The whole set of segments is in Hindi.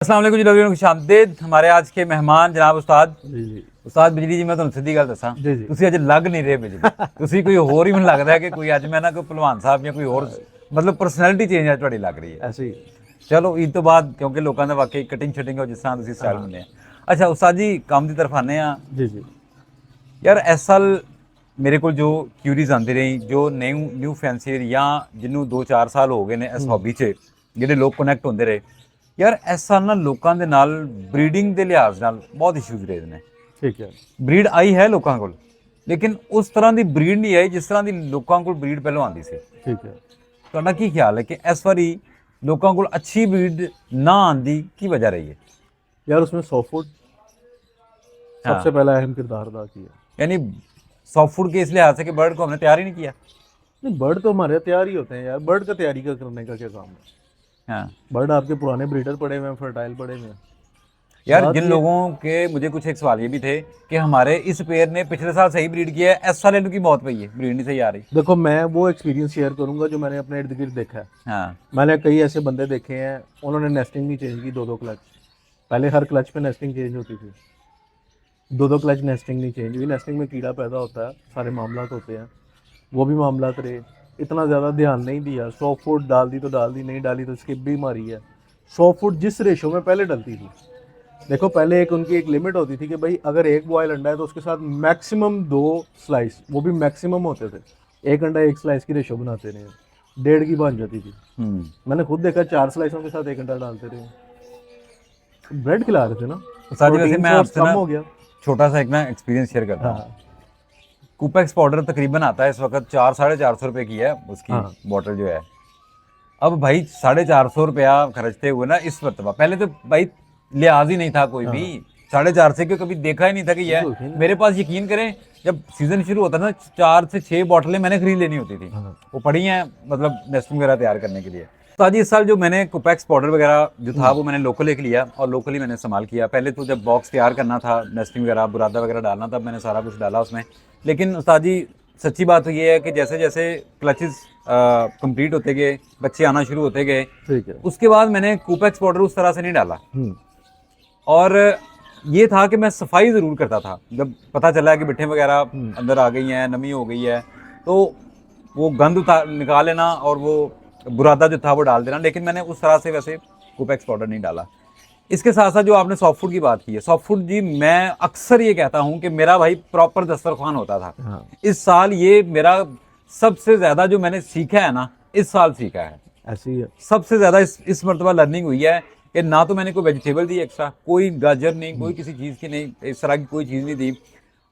अस्सलाम वालेकुम जी लोगों खुशामदीद। हमारे आज के मेहमान जनाब उस्ताद उस्ताद बिजली जी। मैं ਤੁਹਾਨੂੰ ਸਿੱਧੀ ਗੱਲ ਦੱਸਾਂ, ਤੁਸੀਂ ਅੱਜ ਲੱਗ ਨਹੀਂ ਰਹੇ ਬਿਜਲੀ। ਤੁਸੀਂ ਕੋਈ ਹੋਰ ਹੀ ਮੈਨੂੰ ਲੱਗਦਾ ਹੈ ਕਿ ਕੋਈ ਅੱਜ ਮੈਂ ਨਾ ਕੋਈ ਭਲਵਾਨ ਸਾਹਿਬ ਜਾਂ ਕੋਈ ਹੋਰ ਮਤਲਬ ਪਰਸਨੈਲਿਟੀ ਚੇਂਜ ਅੱਜ ਤੁਹਾਡੀ ਲੱਗ ਰਹੀ ਹੈ। ऐसे ही ਚਲੋ ਈਦ ਤੋਂ ਬਾਅਦ ਕਿਉਂਕਿ ਲੋਕਾਂ ਦਾ ਵਾਕਈ ਕਟਿੰਗ ਸ਼ਟਿੰਗ ਹੋ ਜਿਸ ਤਰ੍ਹਾਂ ਤੁਸੀਂ ਸਟਾਈਲ ਹੁੰਦੇ ਆ। ਅੱਛਾ ਉਸਤਾਦ ਜੀ ਕੰਮ ਦੀ ਤਰਫ ਆਨੇ ਆ जी जी ਯਾਰ। ਇਸ ਸਾਲ ਮੇਰੇ ਕੋਲ ਜੋ ਕਿਊਰੀਜ਼ ਆਉਂਦੀ ਰਹੀ, ਜੋ ਨਿਊ ਫੈਂਸੀਅਰ ਜਾਂ ਜਿਹਨੂੰ 2-4 ਸਾਲ ਹੋ ਗਏ ਨੇ ਇਸ ਹੌਬੀ 'ਚ, ਜਿਹੜੇ ਲੋਕ ਕਨੈਕਟ ਹੁੰਦੇ ਰਹੇ ਯਾਰ। ਇਸ ਸਾਲ ਨਾ ਲੋਕਾਂ ਦੇ ਨਾਲ ਬਰੀਡਿੰਗ ਦੇ ਲਿਹਾਜ਼ ਨਾਲ ਬਹੁਤ ਇਸ਼ੂਜ਼ ਰਹੇ ਨੇ। ठीक है ਬਰੀਡ ਆਈ ਹੈ ਲੋਕਾਂ ਕੋਲ, ਲੇਕਿਨ ਉਸ ਤਰ੍ਹਾਂ ਦੀ ਬਰੀਡ ਨਹੀਂ ਆਈ ਜਿਸ ਤਰ੍ਹਾਂ ਦੀ ਲੋਕਾਂ ਕੋਲ ਬਰੀਡ ਪਹਿਲਾਂ ਆਉਂਦੀ ਸੀ। ठीक है। ਤੁਹਾਡਾ ਕੀ ਖਿਆਲ ਹੈ ਕਿ ਇਸ ਵਾਰੀ ਲੋਕਾਂ ਕੋਲ ਅੱਛੀ ਬਰੀਡ ਨਾ ਆਉਣ ਦੀ ਕੀ ਵਜ੍ਹਾ ਰਹੀ ਹੈ? यार उसमें सॉफ्ट फूड सबसे पहला अहम किरदार अदा किया। यानी सॉफ्ट फूड के इस लिहाज से कि बर्ड को हमने तैयार ही नहीं किया। नहीं, बर्ड तो हमारे तैयार ही होते हैं यार। बर्ड का तैयारी का करने का क्या काम है? हाँ बर्ड आपके पुराने ब्रीडर पड़े हुए हैं, फर्टाइल पड़े हुए हैं। यार, बात जिन ये- लोगों के मुझे कुछ एक सवाल ये भी थे कि हमारे इस पेयर ने पिछले साल सही ब्रीड किया है, इस साल इनकी मौत पई है, ब्रीड नहीं सही आ रही। देखो, मैं वो एक्सपीरियंस शेयर करूंगा जो मैंने अपने इर्द गिर्द देखा है। हाँ मैंने कई ऐसे बंदे देखे हैं, उन्होंने नेस्टिंग नहीं चेंज की, दो क्लच। पहले हर क्लच पे नेस्टिंग चेंज होती थी, दो क्लच नेस्टिंग नहीं चेंज हुई। नेस्टिंग में कीड़ा पैदा होता है, सारे मामलात होते हैं, वो भी मामलात रहे। इतना ज़्यादा ध्यान नहीं दिया। 100 फुट डाल दी तो डाल दी, नहीं डाली तो स्किप भी मारी है। 100 फुट जिस रेशो में पहले डलती थी, देखो पहले उनकी एक लिमिट होती थी कि भाई अगर एक बॉयल अंडा है तो उसके साथ मैक्सिमम 2 स्लाइस, वो भी मैक्सिमम होते थे। एक अंडा एक स्लाइस की रेशो बनाते रहे, 1.5 की बन जाती थी। मैंने खुद देखा 4 स्लाइसों के साथ एक अंडा डालते रहे, ब्रेड खिला रहे थे ना। उस्ताद जी, वैसे प्रोटीन मैं सोर्स आपसे कम ना हो गया। छोटा सा एक ना एक्सपीरियंस शेयर करता हूँ। हाँ कूपेक्स पाउडर तकरीबन आता है इस वक्त 400-450 रुपए की है उसकी हाँ। बॉटल जो है। अब भाई 450 रुपया खर्चते हुए ना इस मरतबा, पहले तो भाई लिहाज ही नहीं था कोई भी 450 के, कभी देखा ही नहीं था कि ये बिल्कुल है। मेरे पास यकीन करें, जब सीजन शुरू होता था ना 4 से 6 बोतलें मैंने खरीद लेनी होती थी। वो पड़ी हैं मतलब नेस्टिंग वगैरह तैयार करने के लिए। तो आज इस साल जो मैंने कुपैक्स पाउडर वगैरह जो था वो मैंने लोकल एक लिया और लोकली मैंने इस्तेमाल किया। पहले तो जब बॉक्स तैयार करना था, नेस्टिंग वगैरह बुरादा वगैरह डालना, तब मैंने सारा कुछ डाला उसमें। लेकिन उस्ताद जी सच्ची बात तो ये है कि जैसे जैसे क्लचेस कंप्लीट होते गए, बच्चे आना शुरू होते गए, ठीक है। उसके बाद मैंने कुपैक्स पाउडर उस तरह से नहीं डाला। और ये था कि मैं सफाई ज़रूर करता था। जब पता चला कि बिट्ठे वगैरह अंदर आ गई हैं, नमी हो गई है, तो वो गंद निकाल लेना और वो बुरादा जो था वो डाल देना। लेकिन मैंने उस तरह से वैसे कुपैक्स पाउडर नहीं डाला। इसके साथ साथ जो आपने सॉफ्ट फूड की बात की है, सॉफ्ट फूड जी मैं अक्सर ये कहता हूँ कि मेरा भाई प्रॉपर दस्तरखान होता था। हाँ। इस साल ये मेरा सबसे ज़्यादा जो मैंने सीखा है ना, इस साल सीखा है ऐसे ही है। सबसे ज़्यादा इस मरतबा लर्निंग हुई है कि ना तो मैंने कोई वेजिटेबल दी एक्स्ट्रा, कोई गाजर नहीं, कोई किसी चीज़ की नहीं, इस तरह की कोई चीज़ नहीं दी।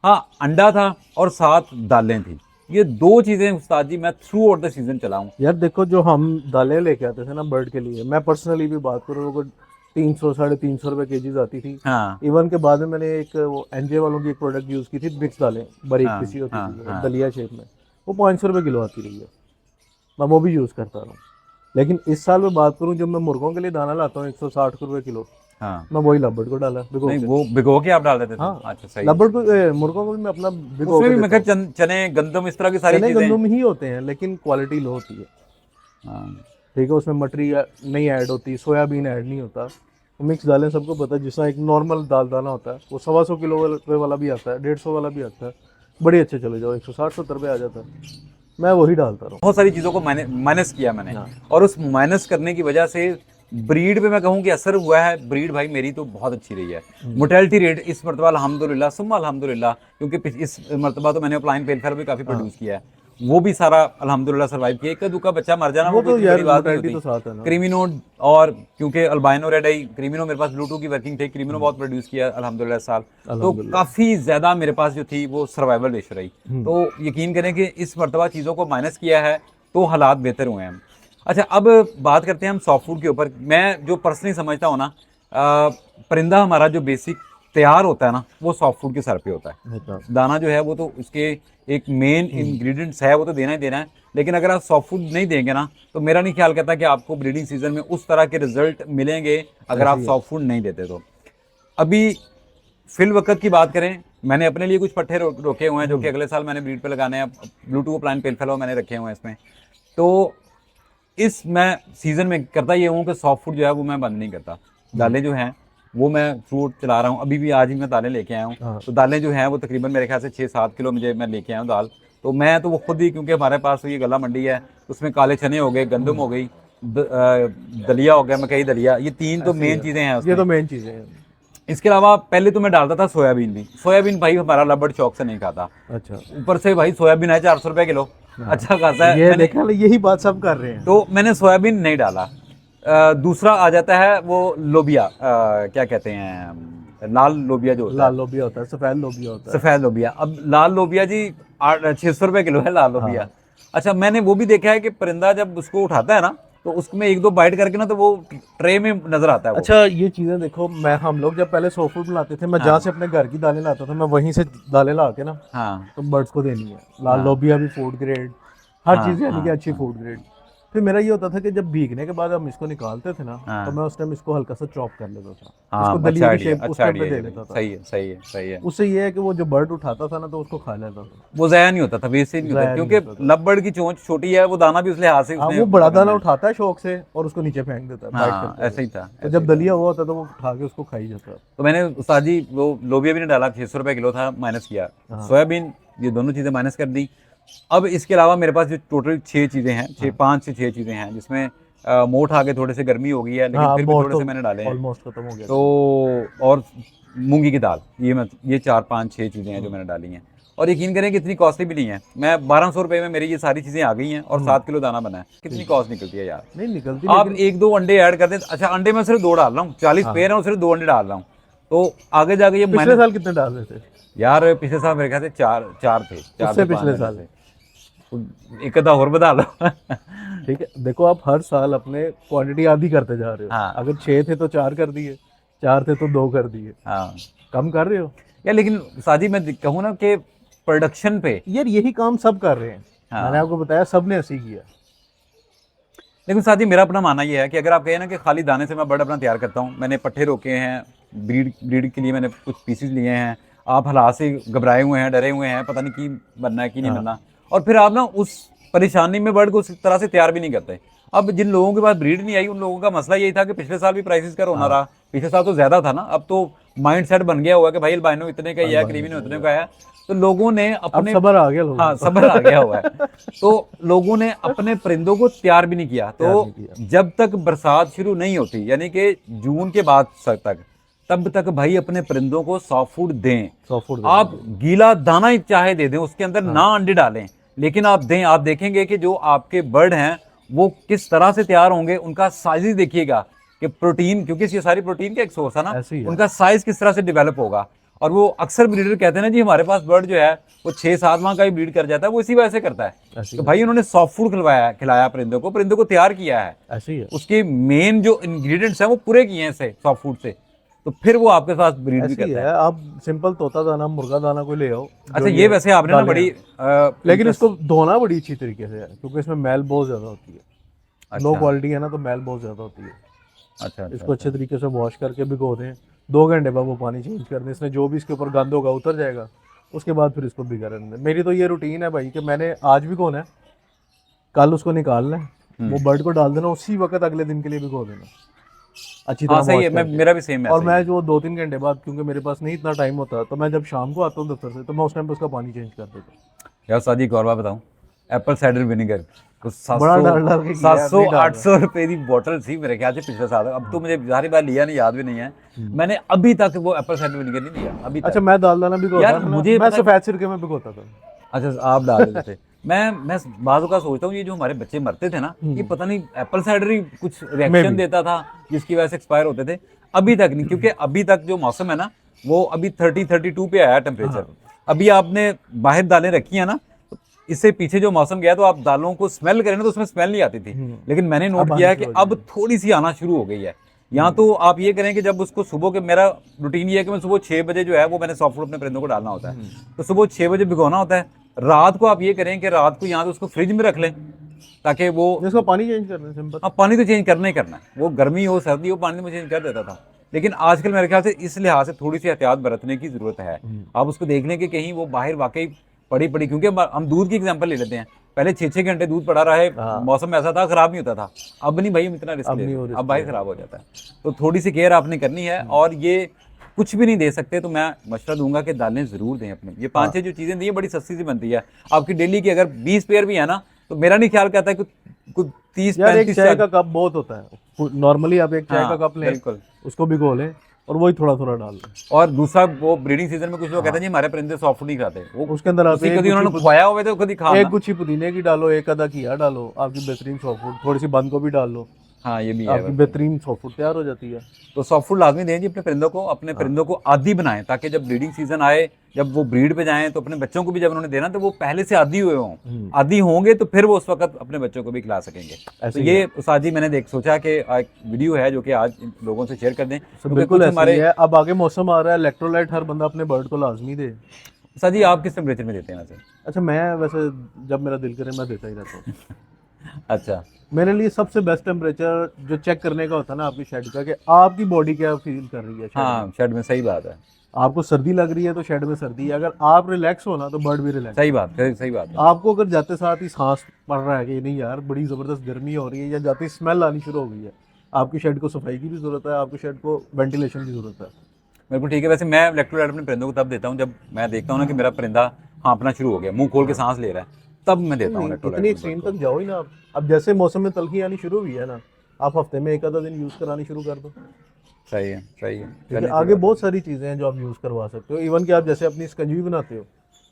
हाँ, अंडा था और साथ दालें थी। ये 2 चीज़ें उस्ताद जी मैं थ्रू आउट द सीजन चलाऊँ। यार देखो, जो हम दालें लेके आते थे ना बर्ड के लिए, मैं पर्सनली भी बात करूँ तो 300-350 रुपए केजीज आती थी। हाँ इवन के बाद में मैंने एक वो एनजे वालों की एक प्रोडक्ट यूज़ की थी, मिक्स दालें, बारीक हाँ, पिसी होती हाँ, थी हाँ। दलिया शेप में, वो 500 रुपये किलो आती रही है। मैं वो भी यूज़ करता रहा हूँ। लेकिन इस साल मैं बात करूँ, जब मैं मुर्गों के लिए दाना लाता हूँ 160 रुपये किलो, हाँ मैं वही लबड़ को डाला भिगो नहीं, के। वो भिगो के आप डाल देते थे? हाँ अच्छा सही। लबड़ को मुर्गों को भी मैं अपना भिगो उसमें के भी मैं देता कहा हूँ। चने गंदम इस तरह की सारी चने चीज़ें। गंदम ही होते हैं लेकिन क्वालिटी लो होती है। हाँ ठीक है, उसमें मटरी नहीं ऐड होती, सोयाबीन ऐड नहीं होता। मिक्स दालें सबको पता है, जिसका एक नॉर्मल दाल दाना होता है वो 125 किलो वाला भी आता है, 150 वाला भी आता है, बड़ी अच्छे चले जाओ 160-70 रुपये आ जाता है। मैं वही डालता रहा हूँ। बहुत सारी चीज़ों को माइनस किया मैंने। हाँ। और उस माइनस करने की वजह से ब्रीड पे मैं कहूँ कि असर हुआ है। ब्रीड भाई मेरी तो बहुत अच्छी रही है। मोर्टेलिटी रेट इस मरतबा अल्हम्दुलिल्लाह सुम्मा अल्हम्दुलिल्लाह, क्योंकि इस मरतबा तो मैंने अपलाइन पेलफेयर भी काफ़ी प्रोड्यूस किया है, वो भी सारा अल्हम्दुलिल्लाह सर्वाइव किया। एक दुका बच्चा मर जाना वो वो तो कोई यार बड़ी बात नहीं mortality होती। तो साथ है ना। क्रीमिनो, और क्योंकि अल्बाइनो रेड आई, क्रीमिनो मेरे पास ब्लूटूथ की वर्किंग थी, क्रीमिनो बहुत प्रोड्यूस किया अल्हम्दुलिल्लाह इस साल। तो अल्हम्दुलिल्लाह। काफ़ी ज़्यादा मेरे पास जो थी वो सर्वाइवल रेशो रही। तो यकीन करें कि इस मरतबा चीज़ों को माइनस किया है तो हालात बेहतर हुए हैं। अच्छा, अब बात करते हैं हम सॉफ्ट फूड के ऊपर। मैं जो पर्सनली समझता हूँ ना, परिंदा हमारा जो बेसिक तैयार होता है ना, वो सॉफ्ट फूड के सर पे होता है। दाना जो है वो तो उसके एक मेन इंग्रेडिएंट्स है, वो तो देना ही देना है। लेकिन अगर आप सॉफ्ट फूड नहीं देंगे ना, तो मेरा नहीं ख्याल करता कि आपको ब्रीडिंग सीजन में उस तरह के रिजल्ट मिलेंगे अगर आप सॉफ्ट फूड नहीं देते तो। अभी फिल वक्त की बात करें, मैंने अपने लिए कुछ पट्टे रोके हुए हैं जो कि अगले साल मैंने ब्रीड पे लगाने हैं। ब्लूटूथ प्लान पेल फेलो मैंने रखे हुए हैं इसमें। तो इस मैं सीज़न में करता ये हूँ कि सॉफ्ट फूड जो है वो मैं बंद नहीं करता। दालें जो हैं वो मैं फ्रूट चला रहा हूँ, अभी भी आज ही मैं दालें लेके आया हूँ। हाँ। तो दालें जो हैं वो तकरीबन मेरे ख्याल से 6-7 किलो मुझे मैं लेके आया हूँ दाल। तो मैं तो वो खुद ही, क्योंकि हमारे पास तो ये गला मंडी है, उसमें काले चने हो गए, गंदम हो गई, दलिया हो गया, मकई दलिया, ये 3 तो ऐसे ही मेन है। चीज़ें हैं ये उसमें। तो मेन चीज़ें हैं। इसके अलावा पहले तो मैं डालता था सोयाबीन भी। सोयाबीन भाई हमारा लबड़ शौक से नहीं खाता, अच्छा, ऊपर से भाई सोयाबीन है 400 रुपये किलो, अच्छा खासा है। ये मैंने देखा ना, यही बात सब कर रहे हैं। तो मैंने सोयाबीन नहीं डाला। दूसरा आ जाता है वो लोबिया, क्या कहते हैं, लाल लोबिया जो होता है, लाल लोबिया होता है, सफ़ेद लोबिया होता है। सफ़ेद लोबिया। अब लाल लोबिया जी 600 रुपये किलो है लाल लोबिया। हाँ। अच्छा, मैंने वो भी देखा है कि परिंदा जब उसको उठाता है ना, तो उसमें 1-2 बाइट करके ना, तो वो ट्रे में नजर आता है वो। अच्छा, ये चीज़ें देखो, हम लोग जब पहले सोफूड बनाते थे, मैं जहाँ से अपने घर की दालें लाता था, मैं वहीं से दालें ला के ना हाँ तो बर्ड्स को देनी है। लाल हाँ लोबिया भी फूड ग्रेड, हर हाँ चीज़ यानी कि हाँ अच्छी हाँ फूड ग्रेड। फिर मेरा ये होता था कि जब भीगने के बाद हम इसको निकालते थे ना, तो हाँ मैं उस टाइम इसको हल्का सा चॉप कर लेता था, इसको हाँ, अच्छा दलिए की आइडिया, शेप उस अच्छा टाइम पे आइडिया दे ये लेता भी था। सही है, सही है, सही है। उससे ये है कि वो जो बर्ड उठाता था ना, तो उसको खा लेता था, वो ज़ाया नहीं होता था, वेस्ट नहीं होता, ज़ाया नहीं क्योंकि होता था। लबड़ की चोंच छोटी है, वो दाना भी उस लिहाज से हाँ, उसने वो बड़ा पकड़ना दाना है। उठाता है शौक से और उसको नीचे फेंक देता है, बाइट हाँ, करता ऐसा है। ही था, तो ऐसा जब ही था। दलिया हुआ होता तो वो उठा के उसको खाई जाता है। तो मैंने उस्ताद जी वो लोबिया भी नहीं डाला, 600 रुपये किलो था, माइनस किया। हाँ। सोयाबीन, ये दोनों चीज़ें माइनस कर दी। अब इसके अलावा मेरे पास जो टोटल 6 चीज़ें हैं, 5 से 6 चीज़ें हैं, जिसमें मोठ आगे थोड़े से गर्मी हो गई है, लेकिन हाँ, फिर भी मोठ थोड़े तो से मैंने डाले हैं। ऑलमोस्ट खत्म हो गया तो था। और मूंगी की दाल, ये 4-5-6 चीज़ें हैं जो मैंने डाली हैं। और यकीन करें कि इतनी कॉस्टली भी नहीं है। मैं 1200 रुपये में मेरी ये सारी चीज़ें आ गई हैं और 7 किलो दाना बना है। कितनी कॉस्ट निकलती है यार। नहीं निकलती, आप लेकिन 1-2 अंडे ऐड कर दें। अच्छा, अंडे मैं सिर्फ 2 डाल रहा हूँ, 40 हाँ। पेयर है और सिर्फ 2 अंडे डाल रहा हूँ। तो आगे जाके ये पिछले मैंने, साल कितने डाल रहे थे? यार पिछले साल मेरे ख्याल से 4 थे, 4 उससे से 5 पिछले अंडे साल। थे। तो एक आधा और बता लो। ठीक है, देखो आप हर साल अपने क्वांटिटी आधी करते जा रहे हो। हाँ अगर 6 थे तो 4 कर दिए, 4 थे तो 2 कर दिए, हाँ कम कर रहे हो यार, लेकिन साजी मैं कहूँ ना कि प्रोडक्शन पे, यार। यही काम सब कर रहे हैं। हाँ। मैंने आपको बताया, सब ने ऐसे ही किया। लेकिन साथ ही मेरा अपना मानना ये है कि अगर आप कहें ना कि खाली दाने से मैं बर्ड अपना तैयार करता हूँ, मैंने पट्ठे रोके हैं, ब्रीड के लिए मैंने कुछ पीसेस लिए हैं, आप हालात से घबराए हुए हैं, डरे हुए हैं, पता नहीं की बनना है कि नहीं हाँ। बनना, और फिर आप ना उस परेशानी में बर्ड को उस तरह से तैयार भी नहीं करते। अब जिन लोगों के पास ब्रीड नहीं आई, उन लोगों का मसला यही था कि पिछले साल भी प्राइसेस का रोना रहा, पिछले साल तो ज़्यादा था ना, अब तो माइंड सेट बन गया हुआ है कि भाई अल्बाइनो इतने का ही है, क्रीमिनो इतने का है। तो लोगों ने अब अपने, सबर आ गया लोगों हाँ को। सब्र आ गया हुआ है, तो लोगों ने अपने परिंदों को तैयार भी नहीं किया। तैयार तो नहीं किया। जब तक बरसात शुरू नहीं होती, यानी कि जून के बाद तक, तब तक भाई अपने परिंदों को सॉफ्ट फूड दें। 100 फुट आप गीला दाना ही चाहे दे दें, उसके अंदर ना अंडे डालें, लेकिन आप दें। आप देखेंगे कि जो आपके बर्ड हैं वो किस तरह से तैयार होंगे, उनका साइज देखिएगा कि प्रोटीन, क्योंकि ये सारी प्रोटीन का एक सोर्स है ना, ऐसे ही है। उनका साइज किस तरह से डेवलप होगा। और वो अक्सर ब्रीडर कहते हैं ना जी, हमारे पास बर्ड जो है वो 6-7 माह का ही ब्रीड कर जाता है, वो इसी वजह से करता है ऐसे तो ही भाई उन्होंने सॉफ्ट फूड खिलाया परिंदों को तैयार किया है, ऐसे ही है। उसके मेन जो इंग्रेडिएंट्स हैं वो पूरे किए हैं इससे, सॉफ्ट फूड से, तो फिर वो आपके साथ ब्रीड भी ऐसे ही करता है। है। आप सिंपल तोता दाना, मुर्गा दाना कोई ले आओ। अच्छा, ये वैसे आपने ना बड़ी लेकिन इसको धोना बड़ी अच्छी तरीके से है, क्योंकि इसमें मैल बहुत ज्यादा होती है। लो क्वालिटी है ना, तो मैल बहुत ज्यादा होती है। अच्छा इसको अच्छे तरीके से वॉश करके भिगो दें, 2 घंटे बाद वो पानी चेंज कर दें, इसमें जो भी इसके ऊपर गंद होगा उतर जाएगा। उसके बाद फिर इसको भिगा रहने दें। मेरी तो ये रूटीन है भाई कि मैंने आज भिगोना है, कल उसको निकालना है, वो बर्ड को डाल देना, उसी वक्त अगले दिन के लिए भिगो देना अच्छी तरह हाँ सही wash है, करके। मेरा भी सेम है। और मैं जो 2-3 घंटे बाद, क्योंकि मेरे पास नहीं इतना टाइम होता, तो मैं जब शाम को आता हूँ दफ्तर से, तो मैं उस टाइम पे उसका पानी चेंज कर देता हूँ। यार सादी एक और बात बताऊं, एप्पल साइडर विनेगर तो बड़ा डाल डाल के किया है, 700-800 रुपए की बोतल थी मेरे ख्याल से पिछले साल। अब तो मुझे सारी बार लिया नहीं, याद भी नहीं है, मैंने अभी तक वो एप्पल साइडर विनेगर नहीं लिया अभी तक। अच्छा, मैं दाल दाना भिगोता यार, था ना, मुझे मैं पता- सफेद सिरके में भिगोता था। अच्छा, आप डाल देते थे। मैं बाज़ का सोचता हूँ ये जो हमारे बच्चे मरते थे ना, ये पता नहीं एप्पल साइडर ही कुछ रिएक्शन देता था जिसकी वजह से एक्सपायर होते थे। अभी तक नहीं, क्योंकि अभी तक जो मौसम है ना, वो अभी 30-32 पे आया टेम्परेचर। अभी आपने बाहर दालें रखी हैं ना, तो इससे पीछे जो मौसम गया, तो आप दालों को स्मेल करें ना तो उसमें स्मेल नहीं आती थी, लेकिन मैंने नोट किया है कि अब थोड़ी सी आना शुरू हो गई है। यहाँ तो आप ये करें कि जब उसको सुबह के, मेरा रूटीन ये है कि मैं सुबह 6 बजे जो है वो मैंने सॉफ्ट फूड अपने परिंदों को डालना होता है, तो सुबह 6 बजे भिगोना होता है। रात को आप ये करें कि रात को यहाँ तो उसको फ्रिज में रख लें, ताकि वो, इसको पानी चेंज करना सिंपल। हाँ पानी तो चेंज करना ही करना है, वो गर्मी हो सर्दी हो पानी तो मैं चेंज कर देता था। लेकिन आजकल मेरे ख्याल से इस लिहाज से थोड़ी सी एहतियात बरतने की जरूरत है। आप उसको देख लें कि कहीं वो बाहर वाकई पड़ी, क्योंकि हम दूध की एग्जांपल ले लेते हैं। पहले 6-6 घंटे दूध पड़ा रहा है, हाँ। मौसम ऐसा था खराब नहीं होता था, अब नहीं भाई हम इतना रिस्क अब ले नहीं रहे, हो अब भाई खराब हो जाता है। तो थोड़ी सी केयर आपने करनी है, और ये कुछ भी नहीं दे सकते तो मैं मशवरा दूंगा कि दालें जरूर दें अपने। ये 5-6 जो चीजें दी है बड़ी सस्ती सी बनती है, आपकी डेली की अगर 20 पेयर भी है ना, तो मेरा नहीं ख्याल कहता है कि कुछ 30 यार एक 35 चाय का कप बहुत होता है, नॉर्मली आप एक चाय हाँ, का कप लें, बिल्कुल। उसको भिगो लें और वही थोड़ा थोड़ा डाल दें। और दूसरा वो ब्रीडिंग सीजन में कुछ लोग कहते हैं जी हमारे परिंदे सॉफ्ट नहीं खाते, वो उसके अंदर आप किसी एक कभी उन्होंने गुच्छी खुआया हुआ है तो कभी खा एक ना। गुच्छी पुदीने की डालो, एक आधा घिया डालो, आपकी बेहतरीन सॉफ्ट फूड, थोड़ी सी बंद गोभी डाल लो, हाँ ये भी है। आपकी बेहतरीन सॉफ्ट फूड तैयार हो जाती है। तो सॉफ्ट फूड लाजमी दें जी अपने परिंदों को, अपने परिंदों को आदी बनाएं, ताकि जब ब्रीडिंग सीजन आए, जब वो ब्रीड पे जाएं, तो अपने बच्चों को भी जब उन्होंने देना तो वो पहले से आदी हुए हों, आदी होंगे तो फिर वो उस वक्त अपने बच्चों को भी खिला सकेंगे। तो ऐसे ही ये उस्ताद जी मैंने सोचा कि एक वीडियो है जो कि आज इन लोगों से शेयर कर दें, क्योंकि बिल्कुल कुछ ऐसा ही हमारे। है। अब आगे मौसम आ रहा है, इलेक्ट्रोलाइट हर बंदा अपने बर्ड को लाजमी दे। उस्ताद जी आप किस टेम्परेचर में देते हैं वैसे? अच्छा, मैं वैसे जब मेरा दिल करे मैं देता ही रहता हूँ। अच्छा, मेरे लिए सबसे बेस्ट टेम्परेचर जो चेक करने का होता है ना आपकी शेड का, कि आपकी बॉडी क्या फील कर रही है शेड में। हाँ शेड में, सही बात है, आपको सर्दी लग रही है तो शेड में सर्दी है, अगर आप रिलैक्स हो ना तो बर्ड भी रिलैक्स। सही बात, सही बात है। आपको अगर जाते साथ ही सांस पड़ रहा है कि नहीं यार बड़ी ज़बरदस्त गर्मी हो रही है, या जाते ही स्मेल आनी शुरू हो गई है, आपकी शेड को सफाई की भी ज़रूरत है, आपकी शेड को वेंटिलेशन की ज़रूरत है। बिल्कुल ठीक है। वैसे मैं इलेक्ट्रोलाइट अपने परिंदों को तब देता हूँ जब मैं देखता हूँ ना कि मेरा परिंदा हाँफना शुरू हो गया, मुंह खोल के सांस ले रहा है, तब मैं देता हूँ नहीं, इलेक्ट्रोलाइट। इतनी एक्सट्रीम तक जाओ ही ना आप। अब जैसे मौसम में तलखी आनी शुरू हुई है ना, आप हफ्ते में एक आधा दिन यूज़ करानी शुरू कर दो। सही है, सही है। ठीक है, आगे बहुत सारी चीज़ें हैं जो आप यूज़ करवा सकते हो। इवन कि आप जैसे अपनी स्कंजी बनाते हो,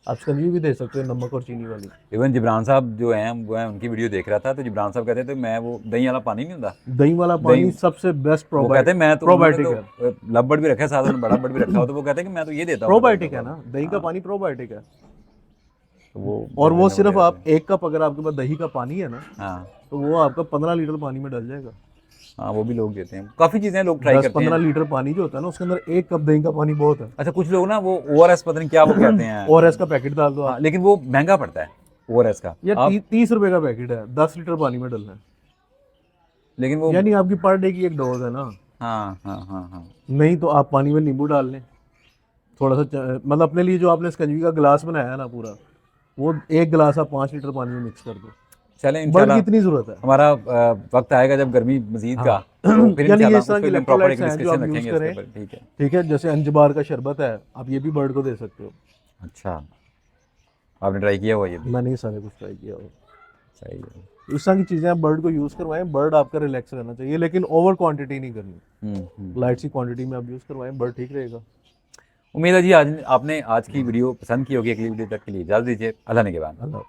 आप स्कंजी भी दे सकते हो नमक और चीनी वाली। इवन जिब्रान साहब जो हैं, वो हैं, उनकी वीडियो देख रहा था तो जिब्रान साहब कहते थे मैं वो दही वाला पानी नहीं होता, दही वाला पानी सबसे बेस्ट वो कहते हैं मैं तो प्रोबायोटिक है। तो लबड़ भी रखा है साथ में, बड़ा बड़ भी रखा हो, तो वो कहते हैं कि मैं तो ये देता हूँ। प्रोबायोटिक है ना, दही का पानी प्रोबायोटिक है। तो वो और वो सिर्फ आप एक कप, अगर आपके पास दही का पानी है ना, हाँ तो वो आपका 15 लीटर पानी में डल जाएगा। हाँ, वो भी लोग देते हैं, काफ़ी चीज़ें लोग ट्राई करते हैं। 10-15 लीटर पानी जो होता है ना, उसके अंदर एक कप दही का पानी बहुत है। अच्छा, कुछ लोग ना वो ORS पता नहीं क्या वो कहते हैं, ORS का पैकेट डाल दो आप। हाँ, लेकिन वो महंगा पड़ता है ORS का, या 30 रुपए का पैकेट है, 10 लीटर पानी में डलना है। लेकिन वो यानी आपकी पर डे की एक डोज है ना। हाँ हाँ हाँ हाँ, नहीं तो आप पानी में नींबू डाल लें थोड़ा सा, मतलब अपने लिए जो आपने स्कंजी का गिलास बनाया है ना पूरा, वो एक गिलास आप 5 लीटर पानी में मिक्स कर दो। चलें बर्ड इंशाल्लाह की इतनी जरूरत है। हमारा वक्त आएगा जब गर्मी मजीद का, तो फिर यानी ये इंशाल्लाह इस तरह उस की पे हम प्रॉपर एक इलेक्ट्रोलाइट्स हैं जो आप डिस्कशन यूज़ रखेंगे इसके करें। ऊपर, ठीक है। ठीक है, जैसे अंजबार का शरबत है, आप ये भी बर्ड को दे सकते हो। अच्छा, आपने ट्राई किया हुआ ये भी? मैंने ये सारे कुछ ट्राई किया हो। सही है। इस तरह की चीज़ें आप बर्ड को यूज़ करवाएं, बर्ड आपका रिलैक्स रहना चाहिए, लेकिन ओवर क्वांटिटी नहीं करनी। लाइट सी क्वांटिटी में आप यूज़ करवाएं, बर्ड ठीक रहेगा। उम्मीद है जी आज आपने आज की वीडियो पसंद की होगी। अगली वीडियो तक के लिए इजाज़त दीजिए। अल्लाह ने के बाद। अल्लाह।